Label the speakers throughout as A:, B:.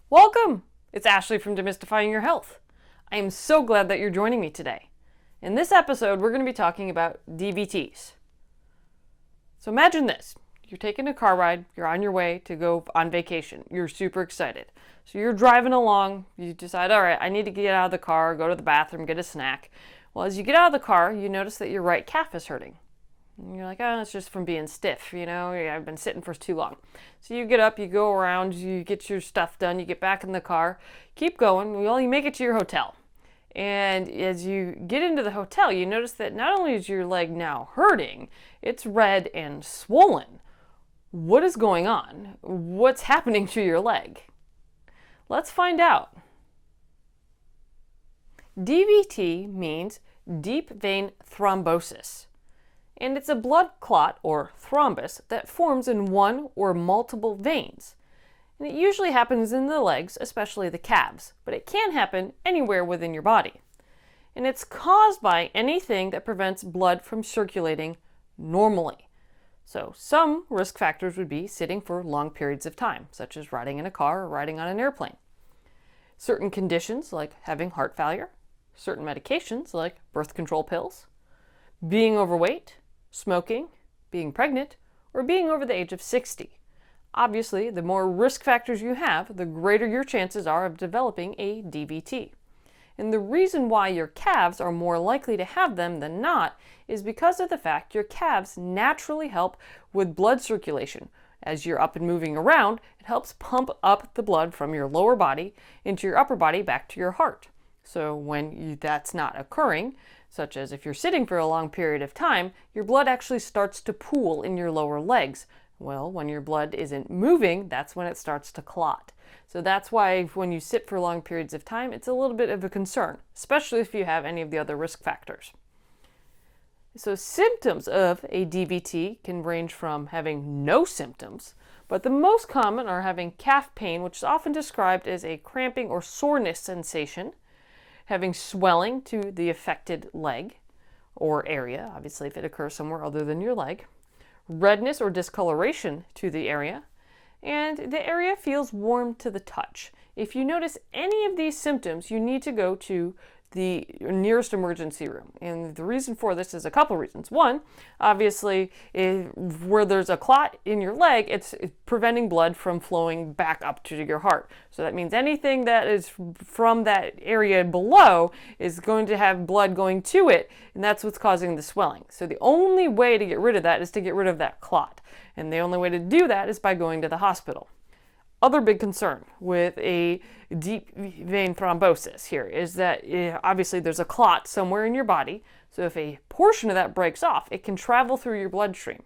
A: Welcome! It's Ashley from Demystifying Your Health. I am so glad that you're joining me today. In this episode, we're going to be talking about DVTs. So imagine this. You're taking a car ride, you're on your way to go on vacation. You're super excited. So you're driving along, you decide, all right, I need to get out of the car, go to the bathroom, get a snack. Well, as you get out of the car, you notice that your right calf is hurting. And you're like, oh, it's just from being stiff, I've been sitting for too long. So you get up, you go around, you get your stuff done, you get back in the car, keep going, well, you make it to your hotel. And as you get into the hotel, you notice that not only is your leg now hurting, it's red and swollen. What is going on? What's happening to your leg? Let's find out. DVT means deep vein thrombosis. And it's a blood clot or thrombus that forms in one or multiple veins. And it usually happens in the legs, especially the calves, but it can happen anywhere within your body. And it's caused by anything that prevents blood from circulating normally. So some risk factors would be sitting for long periods of time, such as riding in a car or riding on an airplane. Certain conditions like having heart failure, certain medications like birth control pills, being overweight, smoking, being pregnant, or being over the age of 60. Obviously, the more risk factors you have, the greater your chances are of developing a DVT. And the reason why your calves are more likely to have them than not is because of the fact your calves naturally help with blood circulation. As you're up and moving around, it helps pump up the blood from your lower body into your upper body back to your heart. So when that's not occurring, such as if you're sitting for a long period of time, your blood actually starts to pool in your lower legs. Well, when your blood isn't moving, that's when it starts to clot. So that's why when you sit for long periods of time, it's a little bit of a concern, especially if you have any of the other risk factors. So symptoms of a DVT can range from having no symptoms, but the most common are having calf pain, which is often described as a cramping or soreness sensation, having swelling to the affected leg or area, obviously if it occurs somewhere other than your leg, redness or discoloration to the area, and the area feels warm to the touch. If you notice any of these symptoms, you need to go to the nearest emergency room. And the reason for this is a couple reasons. One, obviously, where there's a clot in your leg, it's preventing blood from flowing back up to your heart. So that means anything that is from that area below is going to have blood going to it, and that's what's causing the swelling. So the only way to get rid of that is to get rid of that clot. And the only way to do that is by going to the hospital. Other big concern with a deep vein thrombosis here is that obviously there's a clot somewhere in your body. So if a portion of that breaks off, it can travel through your bloodstream.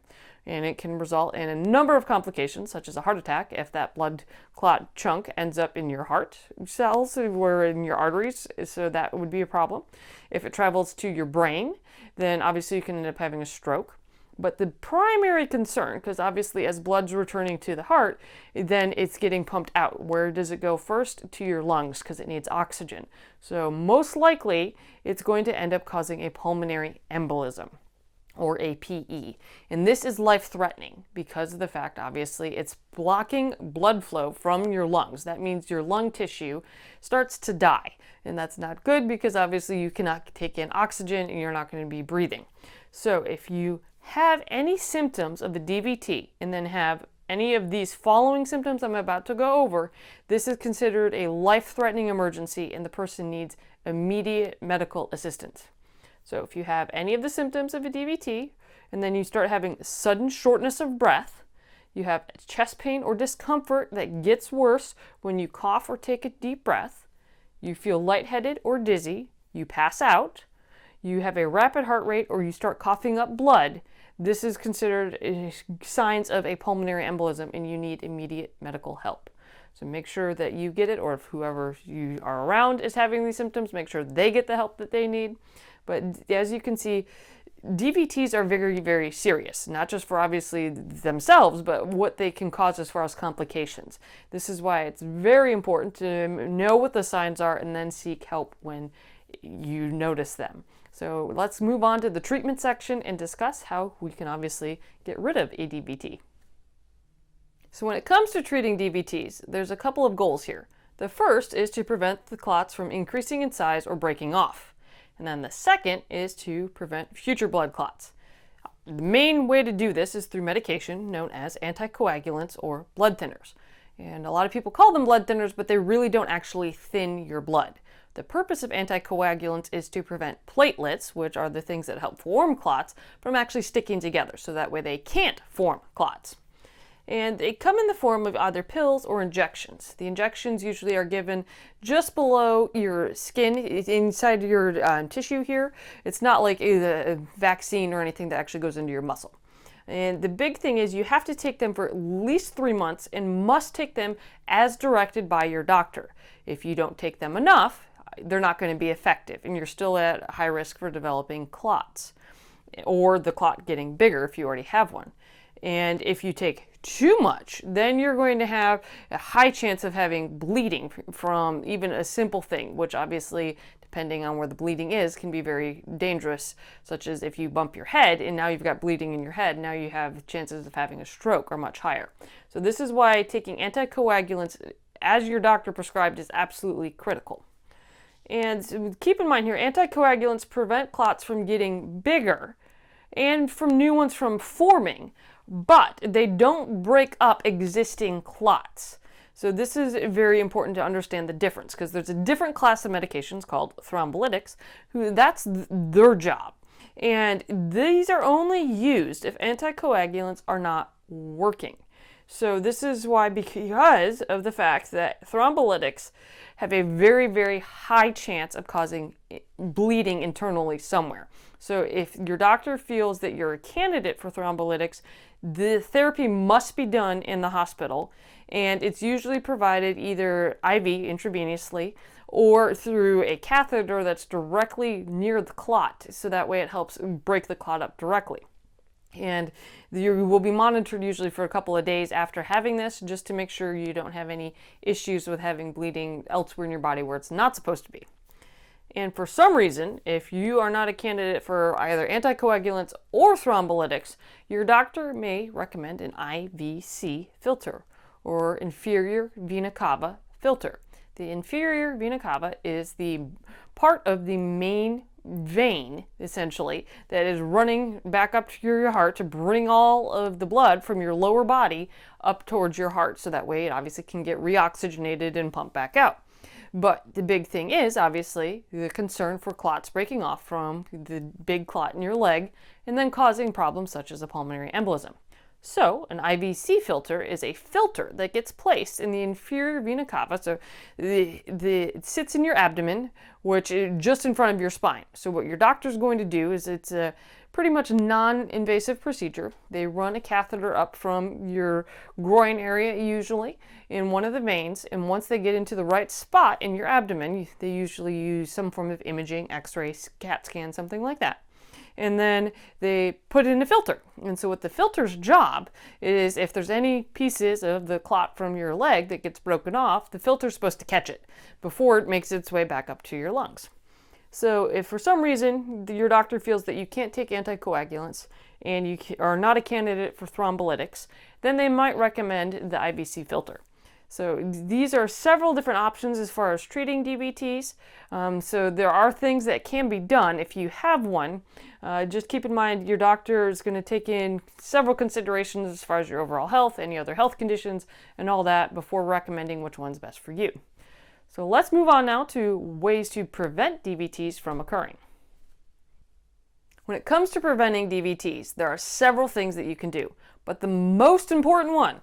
A: And it can result in a number of complications, such as a heart attack, if that blood clot chunk ends up in your heart cells or in your arteries, so that would be a problem. If it travels to your brain, then obviously you can end up having a stroke. But the primary concern, because obviously as blood's returning to the heart, then it's getting pumped out. Where does it go first? To your lungs, because it needs oxygen. So most likely, it's going to end up causing a pulmonary embolism, or a PE. And this is life-threatening because of the fact, obviously, it's blocking blood flow from your lungs. That means your lung tissue starts to die. And that's not good because obviously you cannot take in oxygen and you're not going to be breathing. So if you have any symptoms of a DVT and then have any of these following symptoms I'm about to go over, this is considered a life-threatening emergency and the person needs immediate medical assistance. So if you have any of the symptoms of a DVT and then you start having sudden shortness of breath, you have chest pain or discomfort that gets worse when you cough or take a deep breath, you feel lightheaded or dizzy, you pass out, you have a rapid heart rate or you start coughing up blood, this is considered signs of a pulmonary embolism and you need immediate medical help. So make sure that you get it, or if whoever you are around is having these symptoms, make sure they get the help that they need. But as you can see, DVTs are very, very serious, not just for obviously themselves, but what they can cause as far as complications. This is why it's very important to know what the signs are and then seek help when you notice them. So let's move on to the treatment section and discuss how we can obviously get rid of a DVT. So when it comes to treating DVTs, there's a couple of goals here. The first is to prevent the clots from increasing in size or breaking off. And then the second is to prevent future blood clots. The main way to do this is through medication known as anticoagulants or blood thinners. And a lot of people call them blood thinners, but they really don't actually thin your blood. The purpose of anticoagulants is to prevent platelets, which are the things that help form clots, from actually sticking together, so that way they can't form clots. And they come in the form of either pills or injections. The injections usually are given just below your skin, inside your tissue here. It's not like a vaccine or anything that actually goes into your muscle. And the big thing is you have to take them for at least 3 months and must take them as directed by your doctor. If you don't take them enough, they're not going to be effective and you're still at high risk for developing clots or the clot getting bigger if you already have one. And if you take too much, then you're going to have a high chance of having bleeding from even a simple thing, which obviously, depending on where the bleeding is, can be very dangerous, such as if you bump your head and now you've got bleeding in your head, now you have chances of having a stroke are much higher. So this is why taking anticoagulants as your doctor prescribed is absolutely critical. And keep in mind here, anticoagulants prevent clots from getting bigger and from new ones from forming, but they don't break up existing clots. So this is very important to understand the difference, because there's a different class of medications called thrombolytics, that's their job. And these are only used if anticoagulants are not working. So this is why, because of the fact that thrombolytics have a very, very high chance of causing bleeding internally somewhere. So if your doctor feels that you're a candidate for thrombolytics, the therapy must be done in the hospital, and it's usually provided either IV, intravenously, or through a catheter that's directly near the clot, so that way it helps break the clot up directly. And you will be monitored usually for a couple of days after having this, just to make sure you don't have any issues with having bleeding elsewhere in your body where it's not supposed to be. And for some reason, if you are not a candidate for either anticoagulants or thrombolytics, your doctor may recommend an IVC filter or inferior vena cava filter. The inferior vena cava is the part of the main vein, essentially, that is running back up to your heart to bring all of the blood from your lower body up towards your heart, so that way it obviously can get reoxygenated and pumped back out. But the big thing is obviously the concern for clots breaking off from the big clot in your leg and then causing problems such as a pulmonary embolism. So an IVC filter is a filter that gets placed in the inferior vena cava. So it sits in your abdomen, which is just in front of your spine. So what your doctor's going to do is, it's a pretty much non-invasive procedure. They run a catheter up from your groin area, usually in one of the veins, and once they get into the right spot in your abdomen, they usually use some form of imaging, x-ray, CAT scan, something like that. And then they put in a filter. And so what the filter's job is, if there's any pieces of the clot from your leg that gets broken off, the filter's supposed to catch it before it makes its way back up to your lungs. So if for some reason your doctor feels that you can't take anticoagulants and you are not a candidate for thrombolytics, then they might recommend the IVC filter. So these are several different options as far as treating DVTs. So there are things that can be done if you have one. Just keep in mind your doctor is going to take in several considerations as far as your overall health, any other health conditions, and all that before recommending which one's best for you. So let's move on now to ways to prevent DVTs from occurring. When it comes to preventing DVTs, there are several things that you can do, but the most important one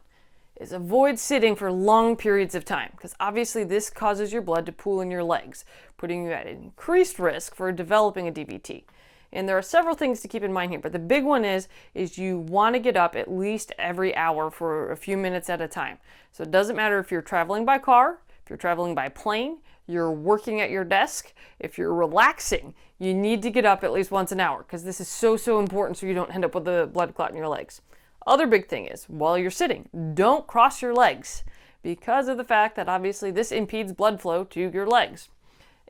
A: is avoid sitting for long periods of time, because obviously this causes your blood to pool in your legs, putting you at an increased risk for developing a DVT. And there are several things to keep in mind here, but the big one is you want to get up at least every hour for a few minutes at a time. So it doesn't matter if you're traveling by car, if you're traveling by plane, you're working at your desk, if you're relaxing, you need to get up at least once an hour because this is so important so you don't end up with a blood clot in your legs. Other big thing is, while you're sitting, don't cross your legs because of the fact that obviously this impedes blood flow to your legs.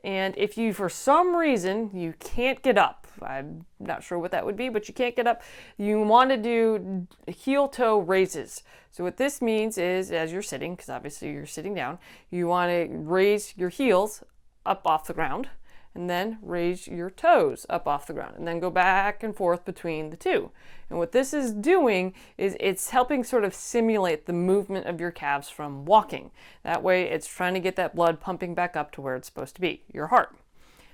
A: And if you, for some reason, you can't get up, I'm not sure what that would be, but you can't get up, you want to do heel-toe raises. So what this means is, as you're sitting, because obviously you're sitting down, you want to raise your heels up off the ground, and then raise your toes up off the ground, and then go back and forth between the two. And what this is doing is it's helping sort of simulate the movement of your calves from walking. That way it's trying to get that blood pumping back up to where it's supposed to be, your heart.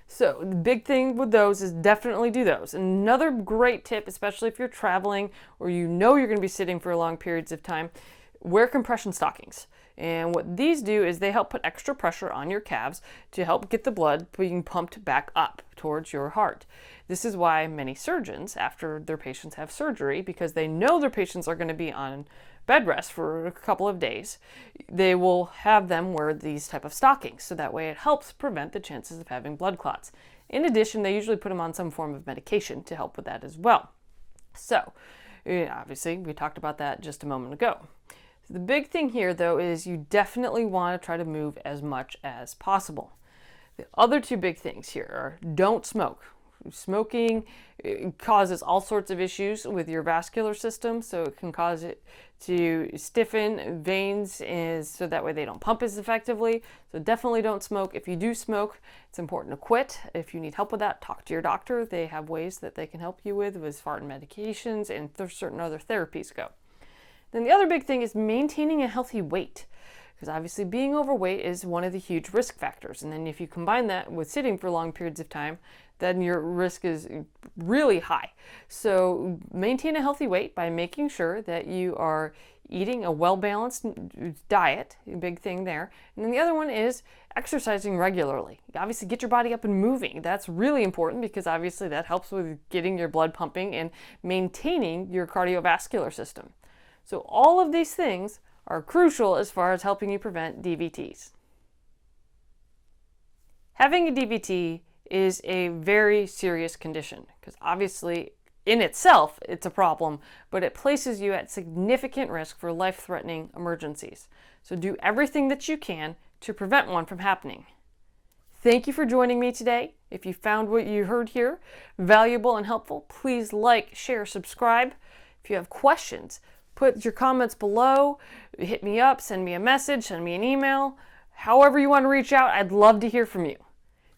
A: So the big thing with those is definitely do those. Another great tip, especially if you're traveling or you know you're going to be sitting for long periods of time, wear compression stockings. And what these do is they help put extra pressure on your calves to help get the blood being pumped back up towards your heart. This is why many surgeons, after their patients have surgery, because they know their patients are going to be on bed rest for a couple of days, they will have them wear these type of stockings. So that way it helps prevent the chances of having blood clots. In addition, they usually put them on some form of medication to help with that as well. So obviously we talked about that just a moment ago. The big thing here, though, is you definitely want to try to move as much as possible. The other two big things here are don't smoke. Smoking causes all sorts of issues with your vascular system, so it can cause it to stiffen veins so that way they don't pump as effectively. So definitely don't smoke. If you do smoke, it's important to quit. If you need help with that, talk to your doctor. They have ways that they can help you with as far as medications and certain other therapies go. Then the other big thing is maintaining a healthy weight, because obviously being overweight is one of the huge risk factors. And then if you combine that with sitting for long periods of time, then your risk is really high. So maintain a healthy weight by making sure that you are eating a well-balanced diet, a big thing there. And then the other one is exercising regularly. Obviously get your body up and moving. That's really important because obviously that helps with getting your blood pumping and maintaining your cardiovascular system. So all of these things are crucial as far as helping you prevent DVTs. Having a DVT is a very serious condition because obviously in itself it's a problem, but it places you at significant risk for life-threatening emergencies. So do everything that you can to prevent one from happening. Thank you for joining me today. If you found what you heard here valuable and helpful, please like, share, subscribe. If you have questions, put your comments below, hit me up, send me a message, send me an email. However you want to reach out, I'd love to hear from you.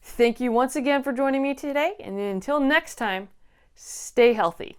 A: Thank you once again for joining me today, and until next time, stay healthy.